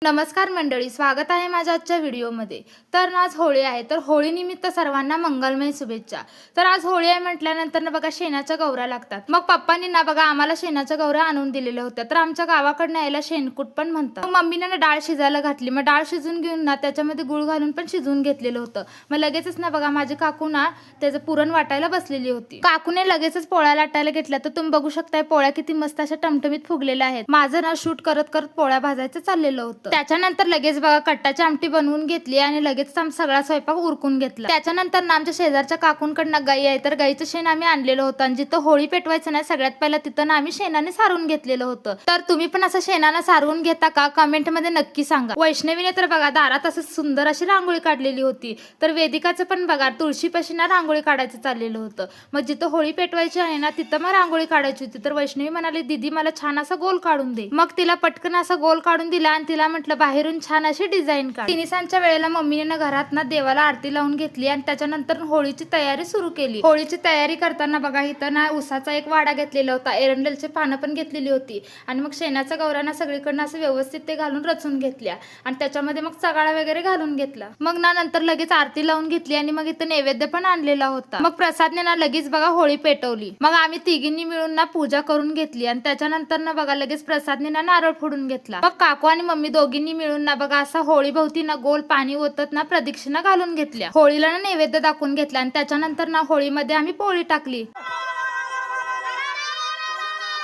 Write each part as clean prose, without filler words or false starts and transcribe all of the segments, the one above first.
नमस्कार मंडळी, स्वागत आहे माझ्या आजच्या व्हिडिओमध्ये। तर आज होळी आहे, तर होळी निमित्त सर्वांना मंगलमय शुभेच्छा। तर आज होळी आहे म्हटल्यानंतर ना बघा शेणाच्या गौऱ्या लागतात। मग पप्पांनी ना बघा आम्हाला शेणाच्या गौऱ्या आणून दिलेल्या होत्या। तर आमच्या गावाकडनं यायला शेणकूट पण म्हणतात। मग मम्मीने ना डाळ शिजायला घातली। मग डाळ शिजून घेऊन ना त्याच्यामध्ये गुळ घालून पण शिजवून घेतलेलं होतं। मग लगेचच ना बघा माझी काकू ना त्याचं पुरण वाटायला बसलेली होती। काकूने लगेचच पोळ्या लाटायला घेतल्या। तर तुम्ही बघू शकताय पोळ्या किती मस्त अशा टमटमीत फुगलेल्या आहेत। माझं ना शूट करत करत पोळ्या भाजायचं चाललेलं होतं। त्याच्यानंतर लगेच बघा कट्टाची आमटी बनवून घेतली आणि लगेच सगळा स्वयंपाक उरकून घेतला। त्याच्यानंतर ना आमच्या शेजारच्या काकूंकडनं गाई आहे, तर गाईचं शेण आम्ही आणलेलं होतं आणि जिथं होळी पेटवायचं ना सगळ्यात पहिला तिथं ना आम्ही शेणाने सारून घेतलेलं होतं। तर तुम्ही पण असं शेणाने सारवून घेता का? कमेंट मध्ये नक्की सांगा। वैष्णवीने तर बघा दारात असं सुंदर अशी रांगोळी काढलेली होती। तर वेदिकाचं पण बघा तुळशीपाशी ना रांगोळी काढायचं चाललेलं होतं। मग जिथं होळी पेटवायची आहे ना तिथं मग रांगोळी काढायची होती। तर वैष्णवी म्हणाली दीदी मला छान असा गोल काढून दे। मग तिला पटकन असा गोल काढून दिला आणि तिला म्हटलं बाहेरून छान अशी डिझाईन काढ। तिन्हीसांच्या वेळेला मम्मीने ना घरात ना देवाला आरती लावून घेतली आणि त्याच्यानंतर होळीची तयारी सुरू केली। होळीची तयारी करताना बघा इथं ना उसाचा एक वाडा घेतलेला होता, एरंडेलची पानं पण घेतलेली होती आणि मग शेणाच्या गौऱ्यांना सगळीकडनं असं व्यवस्थित ते घालून रचून घेतल्या आणि त्याच्यामध्ये मग चगाळा वगैरे घालून घेतला। मग ना नंतर लगेच आरती लावून घेतली आणि मग इथं नैवेद्य पण आणलेला होता। मग प्रसादने ना लगेच बघा होळी पेटवली। मग आम्ही तिघींनी मिळून ना पूजा करून घेतली आणि त्याच्यानंतर ना बघा लगेच प्रसादने ना नारळ फोडून घेतला। मग काकू आणि मम्मी दोघींनी मिळून ना बघा असा होळी भोवती ना गोल पाणी ओतत ना प्रदक्षिणा घालून घेतल्या। होळीला ना नैवेद्य दाखवून घेतला आणि त्याच्यानंतर ना होळीमध्ये आम्ही पोळी टाकली।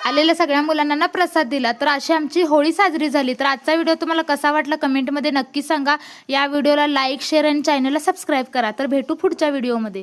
आलेल्या सगळ्या मुलांना ना प्रसाद दिला। तर अशी आमची होळी साजरी झाली। तर आजचा व्हिडिओ तुम्हाला कसा वाटला कमेंटमध्ये नक्की सांगा। या व्हिडिओला लाईक शेअर आणि चॅनलला सबस्क्राईब करा। तर भेटू पुढच्या व्हिडिओमध्ये।